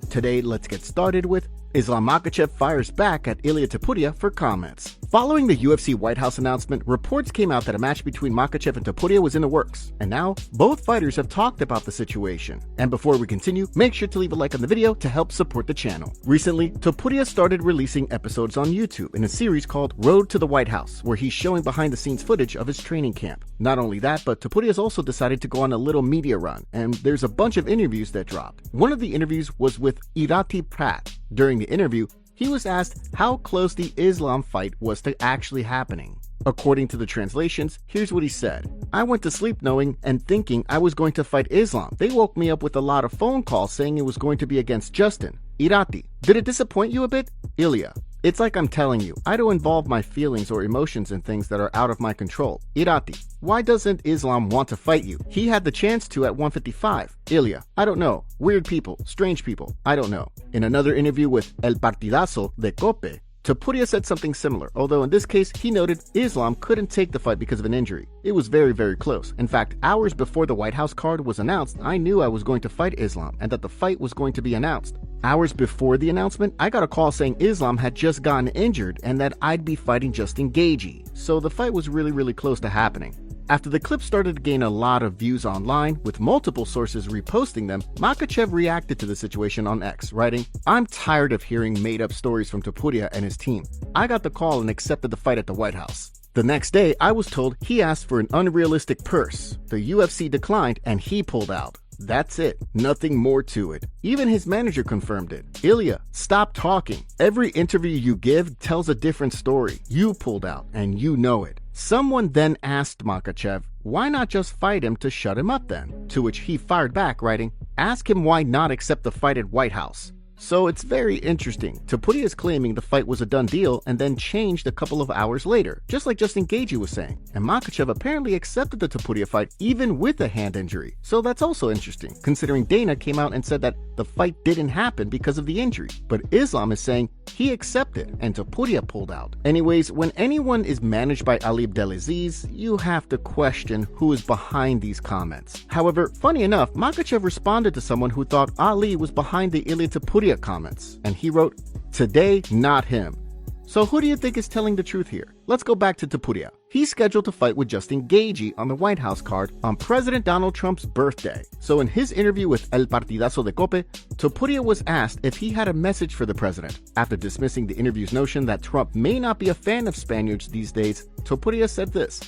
Today, let's get started with Islam Makhachev fires back at Ilia Topuria for comments. Following the UFC White House announcement, reports came out that a match between Makhachev and Topuria was in the works, and now both fighters have talked about the situation. And before we continue, make sure to leave a like on the video to help support the channel. Recently, Topuria started releasing episodes on YouTube in a series called Road to the White House, where he's showing behind-the-scenes footage of his training camp. Not only that, but Topuria's also decided to go on a little media run, and there's a bunch of interviews that dropped. One of the interviews was with Ilia Topuria. During the interview, he was asked how close the Islam fight was to actually happening. According to the translations, here's what he said. "I went to sleep knowing and thinking I was going to fight Islam. They woke me up with a lot of phone calls saying it was going to be against Justin. Irati, did it disappoint you a bit? Ilia, it's like I'm telling you, I don't involve my feelings or emotions in things that are out of my control. Irati, why doesn't Islam want to fight you? He had the chance to at 155. Ilia, I don't know. Weird people, strange people, I don't know." In another interview with El Partidazo de Cope, Topuria said something similar, although in this case, he noted Islam couldn't take the fight because of an injury. It was very, very close. In fact, hours before the White House card was announced, I knew I was going to fight Islam and that the fight was going to be announced. Hours before the announcement, I got a call saying Islam had just gotten injured and that I'd be fighting Justin Gaethje, so the fight was really, really close to happening. After the clip started to gain a lot of views online, with multiple sources reposting them, Makhachev reacted to the situation on X, writing, "I'm tired of hearing made-up stories from Topuria and his team. I got the call and accepted the fight at the White House. The next day, I was told he asked for an unrealistic purse. The UFC declined and he pulled out. That's it. Nothing more to it. Even his manager confirmed it. Ilia, stop talking. Every interview you give tells a different story. You pulled out, and you know it." Someone then asked Makhachev, why not just fight him to shut him up then? To which he fired back, writing, "Ask him why not accept the fight at White House." So it's very interesting. Topuria is claiming the fight was a done deal and then changed a couple of hours later, just like Justin Gaethje was saying. And Makhachev apparently accepted the Topuria fight even with a hand injury. So that's also interesting, considering Dana came out and said that the fight didn't happen because of the injury. But Islam is saying he accepted and Topuria pulled out. Anyways, when anyone is managed by Ali Abdelaziz, you have to question who is behind these comments. However, funny enough, Makhachev responded to someone who thought Ali was behind the Ilia Topuria comments, and he wrote, "Today, not him." So who do you think is telling the truth here? Let's go back to Topuria. He's scheduled to fight with Justin Gaethje on the White House card on President Donald Trump's birthday. So in his interview with El Partidazo de Cope, Topuria was asked if he had a message for the president. After dismissing the interview's notion that Trump may not be a fan of Spaniards these days, Topuria said this,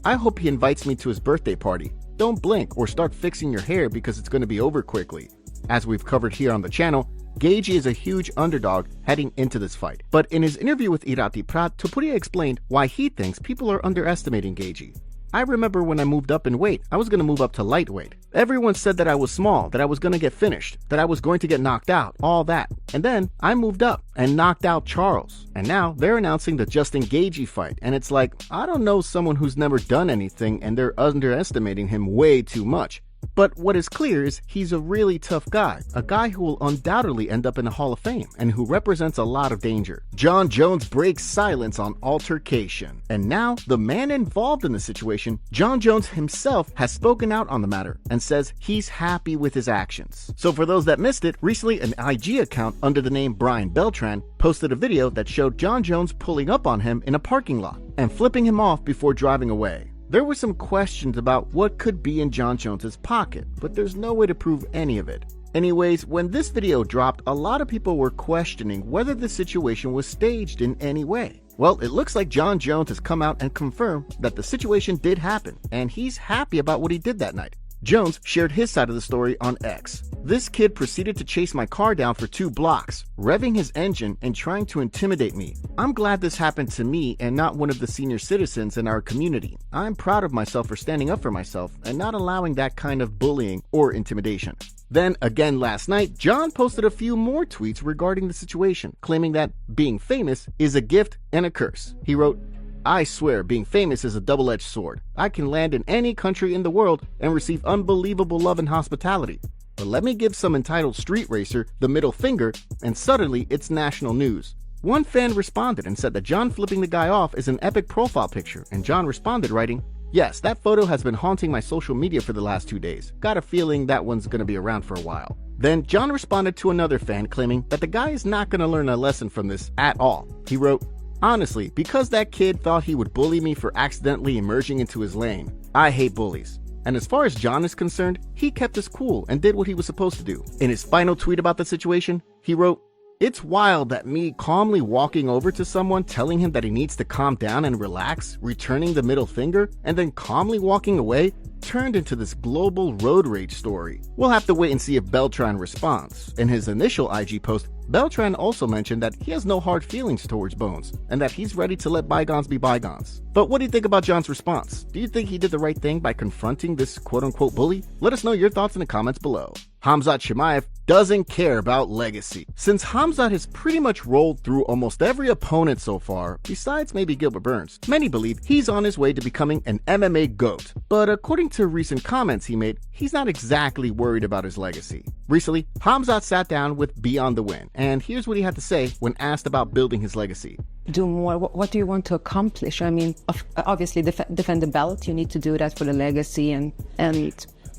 "I hope he invites me to his birthday party. Don't blink or start fixing your hair because it's going to be over quickly." As we've covered here on the channel, Gaethje is a huge underdog heading into this fight. But in his interview with Ilia Topuria, Topuria explained why he thinks people are underestimating Gaethje. "I remember when I moved up in weight, I was going to move up to lightweight. Everyone said that I was small, that I was going to get finished, that I was going to get knocked out, all that. And then I moved up and knocked out Charles. And now they're announcing the Justin Gaethje fight. And it's like, I don't know someone who's never done anything and they're underestimating him way too much. But what is clear is he's a really tough guy, a guy who will undoubtedly end up in the Hall of Fame and who represents a lot of danger." Jon Jones breaks silence on altercation. And now, the man involved in the situation, Jon Jones himself, has spoken out on the matter and says he's happy with his actions. So for those that missed it, recently an IG account under the name Brian Beltran posted a video that showed Jon Jones pulling up on him in a parking lot and flipping him off before driving away. There were some questions about what could be in Jon Jones's pocket, but there's no way to prove any of it. Anyways, when this video dropped, a lot of people were questioning whether the situation was staged in any way. Well, it looks like Jon Jones has come out and confirmed that the situation did happen, and he's happy about what he did that night. Jones shared his side of the story on X. "This kid proceeded to chase my car down for 2 blocks, revving his engine and trying to intimidate me. I'm glad this happened to me and not one of the senior citizens in our community. I'm proud of myself for standing up for myself and not allowing that kind of bullying or intimidation." Then, again last night, Jon posted a few more tweets regarding the situation, claiming that being famous is a gift and a curse. He wrote, "I swear being famous is a double-edged sword. I can land in any country in the world and receive unbelievable love and hospitality. But let me give some entitled street racer the middle finger and suddenly it's national news." One fan responded and said that Jon flipping the guy off is an epic profile picture, and Jon responded writing, "Yes, that photo has been haunting my social media for the last 2 days. Got a feeling that one's gonna be around for a while." Then Jon responded to another fan claiming that the guy is not going to learn a lesson from this at all. He wrote, "Honestly, because that kid thought he would bully me for accidentally emerging into his lane. I hate bullies." And as far as Jon is concerned, he kept his cool and did what he was supposed to do. In his final tweet about the situation, he wrote, "It's wild that me calmly walking over to someone telling him that he needs to calm down and relax, returning the middle finger, and then calmly walking away, turned into this global road rage story." We'll have to wait and see if Beltran responds. In his initial IG post, Beltran also mentioned that he has no hard feelings towards Bones, and that he's ready to let bygones be bygones. But what do you think about Jon's response? Do you think he did the right thing by confronting this quote-unquote bully? Let us know your thoughts in the comments below. Khamzat Chimaev doesn't care about legacy. Since Khamzat has pretty much rolled through almost every opponent so far, besides maybe Gilbert Burns, many believe he's on his way to becoming an MMA GOAT. But according to recent comments he made, he's not exactly worried about his legacy. Recently, Khamzat sat down with Beyond the Win, and here's what he had to say when asked about building his legacy. Do more. What do you want to accomplish? I mean, obviously defend the belt. You need to do that for the legacy and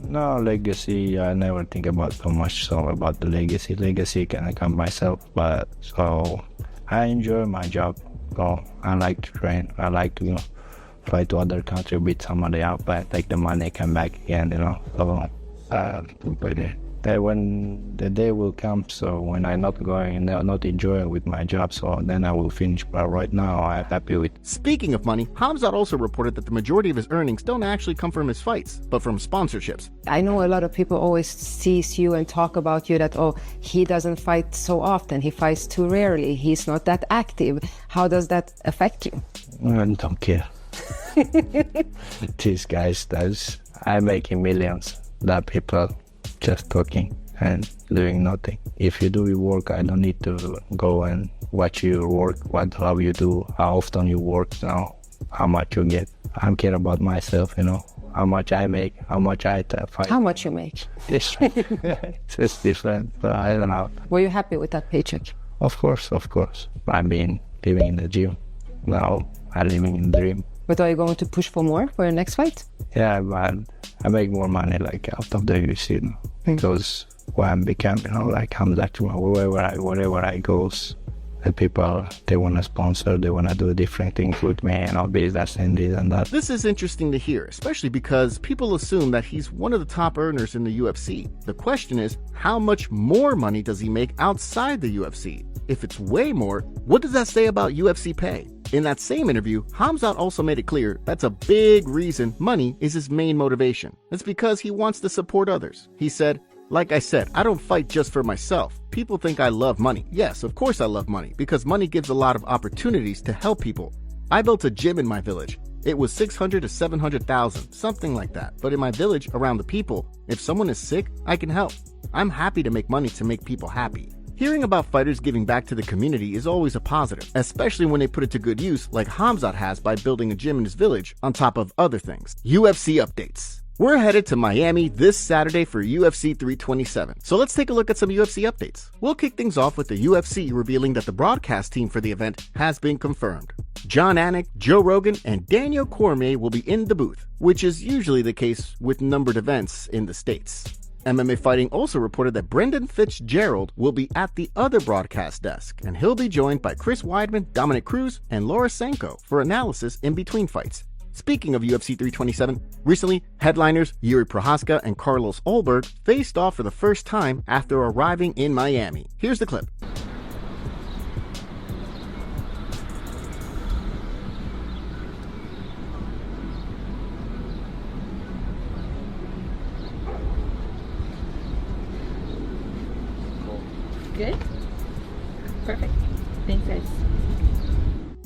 No, legacy, I never think about so much so about the legacy. Legacy can come myself, but so I enjoy my job. So I like to train. I like to, fly to other country, beat somebody up, but take the money, come back again, So, but when the day will come, so when I'm not going, not enjoying with my job, so then I will finish. But right now, I'm happy with. Speaking of money, Khamzat also reported that the majority of his earnings don't actually come from his fights, but from sponsorships. I know a lot of people always sees you and talk about you that, oh, he doesn't fight so often, he fights too rarely, he's not that active. How does that affect you? I don't care. These guys, I'm making millions. That people just talking and doing nothing. If you do your work, I don't need to go and watch your work, how you do, how often you work, how much you get. I care about myself, how much I make, how much I fight. How much you make? It's different, but I don't know. Were you happy with that paycheck? Of course. I've been living in the gym. Now I'm living in the dream. But are you going to push for more for your next fight? Yeah, but I make more money out of the UFC, because when I'm becoming, like Khamzat Chimaev, wherever I go, the people, they want to sponsor, they want to do different things with me, business and this and that. This is interesting to hear, especially because people assume that he's one of the top earners in the UFC. The question is, how much more money does he make outside the UFC? If it's way more, what does that say about UFC pay? In that same interview, Khamzat also made it clear that's a big reason money is his main motivation. It's because he wants to support others. He said, "Like I said, I don't fight just for myself. People think I love money. Yes, of course I love money, because money gives a lot of opportunities to help people. I built a gym in my village. It was 600 to 700,000, something like that. But in my village, around the people, if someone is sick, I can help. I'm happy to make money to make people happy." Hearing about fighters giving back to the community is always a positive, especially when they put it to good use like Khamzat has by building a gym in his village on top of other things. UFC updates. We're headed to Miami this Saturday for UFC 327, so let's take a look at some UFC updates. We'll kick things off with the UFC revealing that the broadcast team for the event has been confirmed. Jon Anik, Joe Rogan, and Daniel Cormier will be in the booth, which is usually the case with numbered events in the States. MMA Fighting also reported that Brendan Fitzgerald will be at the other broadcast desk, and he'll be joined by Chris Weidman, Dominic Cruz, and Laura Sanko for analysis in between fights. Speaking of UFC 327, recently, headliners Yuri Prohaska and Carlos Ulberg faced off for the first time after arriving in Miami. Here's the clip. Good? Perfect. Thanks, guys.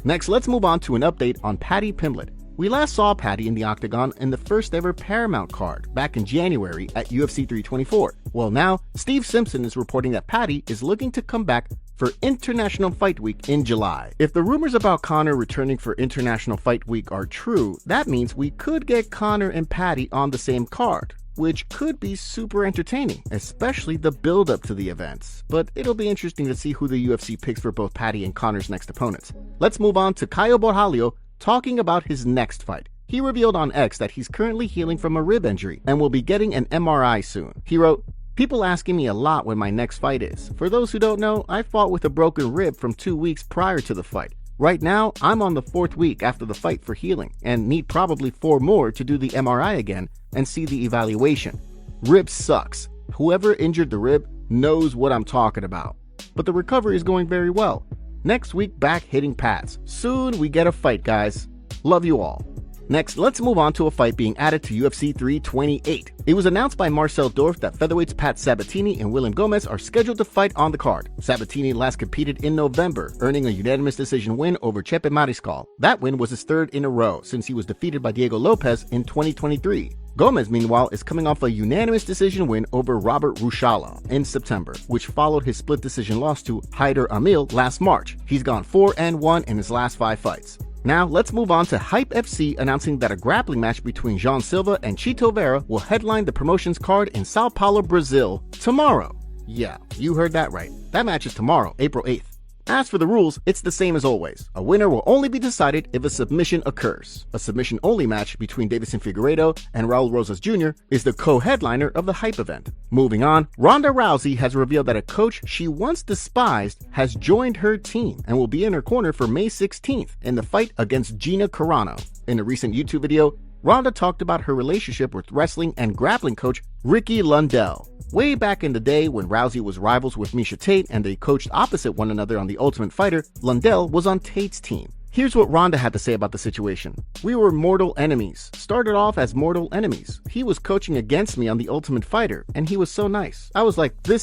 Next, let's move on to an update on Paddy Pimblett. We last saw Paddy in the octagon in the first ever Paramount card back in January at UFC 324. Well, now, Steve Simpson is reporting that Paddy is looking to come back for International Fight Week in July. If the rumors about Conor returning for International Fight Week are true, that means we could get Conor and Paddy on the same card, which could be super entertaining, especially the build-up to the events. But it'll be interesting to see who the UFC picks for both Paddy and Conor's next opponents. Let's move on to Caio Borralho talking about his next fight. He revealed on X that he's currently healing from a rib injury and will be getting an MRI soon. He wrote, People asking me a lot when my next fight is. For those who don't know, I fought with a broken rib from 2 weeks prior to the fight. Right now, I'm on the 4th week after the fight for healing and need probably 4 more to do the MRI again and see the evaluation. Rib sucks. Whoever injured the rib knows what I'm talking about. But the recovery is going very well. Next week, back hitting pads. Soon we get a fight, guys. Love you all. Next, let's move on to a fight being added to UFC 328. It was announced by Marcel Dorf that featherweights Pat Sabatini and William Gomez are scheduled to fight on the card. Sabatini last competed in November, earning a unanimous decision win over Chepe Mariscal. That win was his 3rd in a row since he was defeated by Diego Lopez in 2023. Gomez, meanwhile, is coming off a unanimous decision win over Robert Rushala in September, which followed his split decision loss to Haider Amil last March. He's gone 4-1 in his last 5 fights. Now, let's move on to Hype FC announcing that a grappling match between João Silva and Chito Vera will headline the promotion's card in Sao Paulo, Brazil, tomorrow. Yeah, you heard that right. That match is tomorrow, April 8th. As for the rules, it's the same as always. A winner will only be decided if a submission occurs. A submission-only match between Davison Figueiredo and Raul Rosas Jr. is the co-headliner of the Hype event. Moving on, Ronda Rousey has revealed that a coach she once despised has joined her team and will be in her corner for May 16th in the fight against Gina Carano. In a recent YouTube video, Ronda talked about her relationship with wrestling and grappling coach Ricky Lundell. Way back in the day when Rousey was rivals with Miesha Tate and they coached opposite one another on The Ultimate Fighter, Lundell was on Tate's team. Here's what Ronda had to say about the situation. "We were mortal enemies. Started off as mortal enemies. He was coaching against me on The Ultimate Fighter, and he was so nice. I was like, this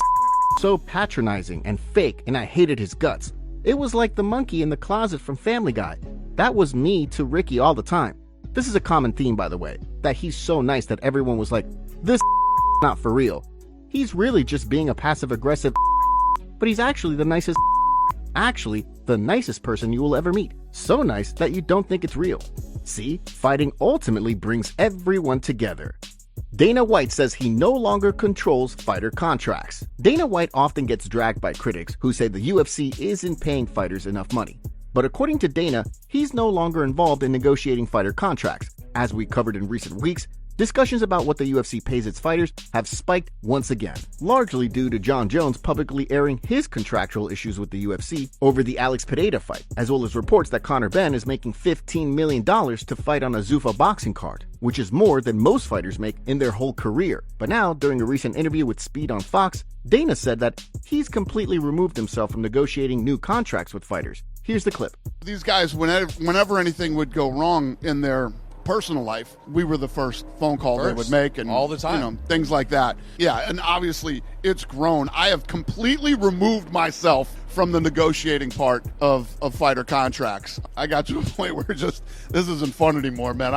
so patronizing and fake, and I hated his guts. It was like the monkey in the closet from Family Guy. That was me to Ricky all the time." This is a common theme, by the way, that he's so nice that everyone was like, this not for real. He's really just being a passive-aggressive but he's actually the nicest person you will ever meet. So nice that you don't think it's real. See, fighting ultimately brings everyone together. Dana White says he no longer controls fighter contracts. Dana White often gets dragged by critics who say the UFC isn't paying fighters enough money. But according to Dana, he's no longer involved in negotiating fighter contracts. As we covered in recent weeks, discussions about what the UFC pays its fighters have spiked once again, largely due to Jon Jones publicly airing his contractual issues with the UFC over the Alex Pereira fight, as well as reports that Conor Benn is making $15 million to fight on a Zuffa boxing card, which is more than most fighters make in their whole career. But now, during a recent interview with Speed on Fox, Dana said that he's completely removed himself from negotiating new contracts with fighters. Here's the clip. These guys, whenever anything would go wrong in their personal life, we were the first phone call they would make, and all the time, things like that. Yeah, and obviously it's grown. I have completely removed myself from the negotiating part of fighter contracts. I got to a point where this isn't fun anymore, man.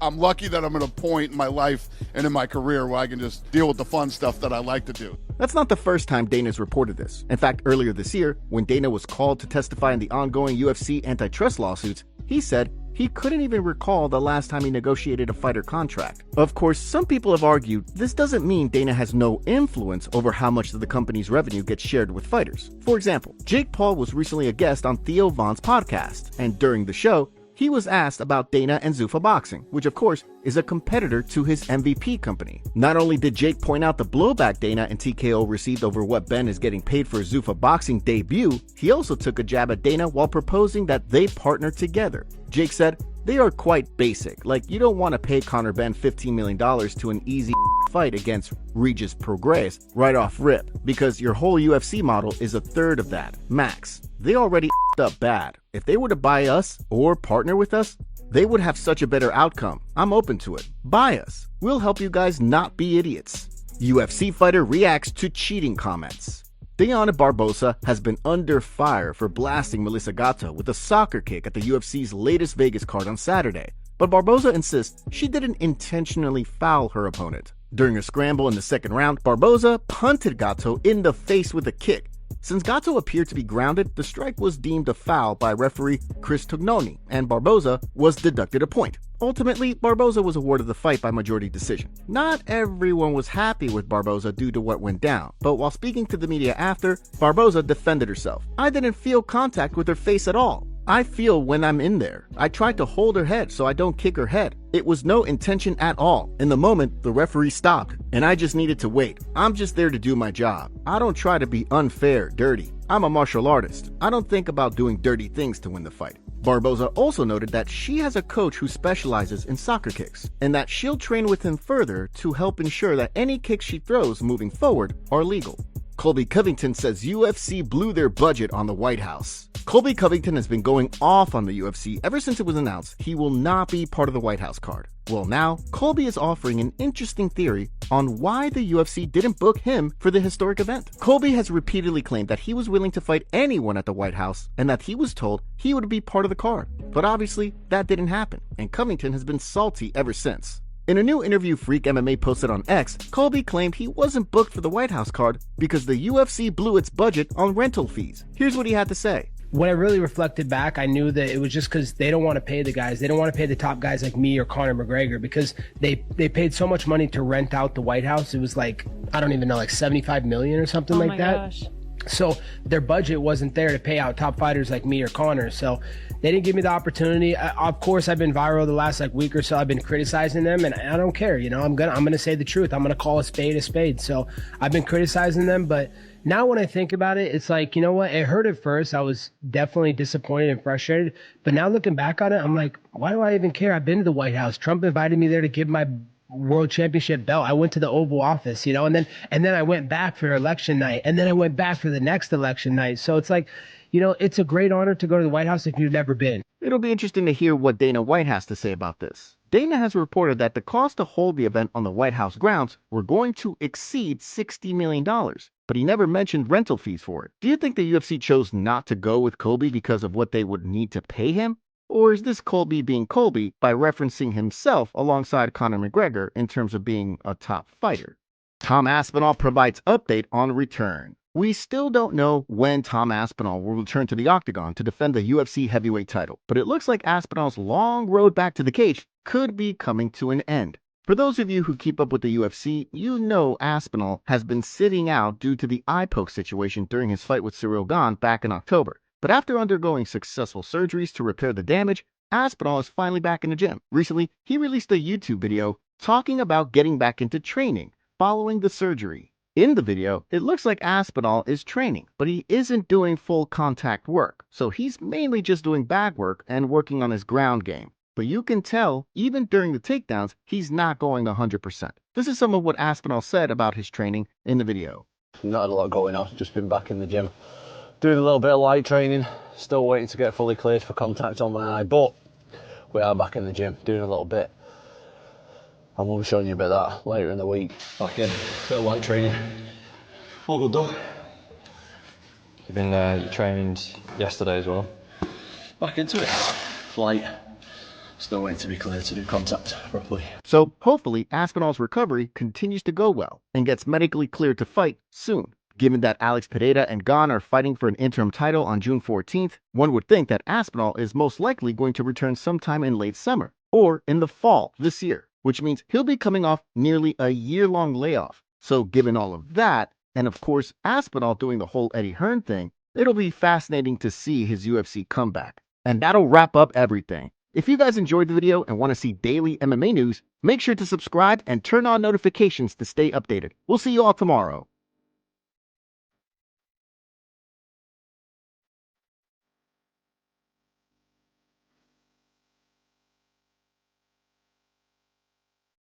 I'm lucky that I'm at a point in my life and in my career where I can just deal with the fun stuff that I like to do. That's not the first time Dana's reported this. In fact, earlier this year, when Dana was called to testify in the ongoing UFC antitrust lawsuits, he said he couldn't even recall the last time he negotiated a fighter contract. Of course, some people have argued this doesn't mean Dana has no influence over how much of the company's revenue gets shared with fighters. For example, Jake Paul was recently a guest on Theo Von's podcast, and during the show, he was asked about Dana and Zuffa Boxing, which of course is a competitor to his MVP company. Not only did Jake point out the blowback Dana and TKO received over what Ben is getting paid for his Zuffa Boxing debut, he also took a jab at Dana while proposing that they partner together. Jake said, "They are quite basic, like you don't want to pay Conor Benn $15 million to an easy fight against Regis Prograis right off rip, because your whole UFC model is a third of that, max. They already up bad. If they were to buy us or partner with us, they would have such a better outcome. I'm open to it. Buy us. We'll help you guys not be idiots." UFC fighter reacts to cheating comments. Deonna Barbosa has been under fire for blasting Melissa Gatto with a soccer kick at the UFC's latest Vegas card on Saturday. But Barbosa insists she didn't intentionally foul her opponent. During a scramble in the second round, Barbosa punted Gatto in the face with a kick. Since Gatto appeared to be grounded, the strike was deemed a foul by referee Chris Tognoni, and Barbosa was deducted a point. Ultimately, Barbosa was awarded the fight by majority decision. Not everyone was happy with Barbosa due to what went down, but while speaking to the media after, Barbosa defended herself. "I didn't feel contact with her face at all. I feel when I'm in there. I tried to hold her head so I don't kick her head. It was no intention at all. In the moment, the referee stopped, and I just needed to wait. I'm just there to do my job. I don't try to be unfair, dirty. I'm a martial artist. I don't think about doing dirty things to win the fight. Barboza also noted that she has a coach who specializes in soccer kicks, and that she'll train with him further to help ensure that any kicks she throws moving forward are legal. Colby Covington says UFC blew their budget on the White House. Colby Covington has been going off on the UFC ever since it was announced he will not be part of the White House card. Well, now, Colby is offering an interesting theory on why the UFC didn't book him for the historic event. Colby has repeatedly claimed that he was willing to fight anyone at the White House and that he was told he would be part of the card. But obviously, that didn't happen, and Covington has been salty ever since. In a new interview Freak MMA posted on X, Colby claimed he wasn't booked for the White House card because the UFC blew its budget on rental fees. Here's what he had to say. When I really reflected back, I knew that it was just because they don't want to pay the guys. They don't want to pay the top guys like me or Conor McGregor because they paid so much money to rent out the White House. It was like, I don't even know, like 75 million or something like that. Gosh. So their budget wasn't there to pay out top fighters like me or Conor. So they didn't give me the opportunity. Of course, I've been viral the last week or so. I've been criticizing them, and I don't care. You know, I'm gonna say the truth. I'm gonna call a spade a spade. So I've been criticizing them, but now when I think about it, it's like, you know what? It hurt at first. I was definitely disappointed and frustrated. But now looking back on it, I'm like, why do I even care? I've been to the White House. Trump invited me there to give my world championship belt. I went to the Oval Office, you know, and then I went back for election night, and then I went back for the next election night. So it's like, you know, it's a great honor to go to the White House if you've never been. It'll be interesting to hear what Dana White has to say about this. Dana has reported that the cost to hold the event on the White House grounds were going to exceed $60 million, but he never mentioned rental fees for it. Do you think the UFC chose not to go with Colby because of what they would need to pay him? Or is this Colby being Colby by referencing himself alongside Conor McGregor in terms of being a top fighter? Tom Aspinall provides update on return. We still don't know when Tom Aspinall will return to the octagon to defend the UFC heavyweight title, but it looks like Aspinall's long road back to the cage could be coming to an end. For those of you who keep up with the UFC, you know Aspinall has been sitting out due to the eye poke situation during his fight with Ciryl Gane back in October. But after undergoing successful surgeries to repair the damage, Aspinall is finally back in the gym. Recently, he released a YouTube video talking about getting back into training following the surgery. In the video, it looks like Aspinall is training, but he isn't doing full contact work, so he's mainly just doing bag work and working on his ground game. But you can tell, even during the takedowns, he's not going 100%. This is some of what Aspinall said about his training in the video. Not a lot going on, just been back in the gym. Doing a little bit of light training, still waiting to get fully cleared for contact on my eye, but we are back in the gym, doing a little bit. And we'll be showing you a bit of that later in the week. Back in, bit of light training. All good done. You've been trained yesterday as well? Back into it. Flight. Still waiting to be cleared to do contact properly. So hopefully Aspinall's recovery continues to go well and gets medically cleared to fight soon. Given that Alex Pereira and Gane are fighting for an interim title on June 14th, one would think that Aspinall is most likely going to return sometime in late summer or in the fall this year, which means he'll be coming off nearly a year-long layoff. So given all of that, and of course Aspinall doing the whole Eddie Hearn thing, it'll be fascinating to see his UFC comeback. And that'll wrap up everything. If you guys enjoyed the video and want to see daily MMA news, make sure to subscribe and turn on notifications to stay updated. We'll see you all tomorrow.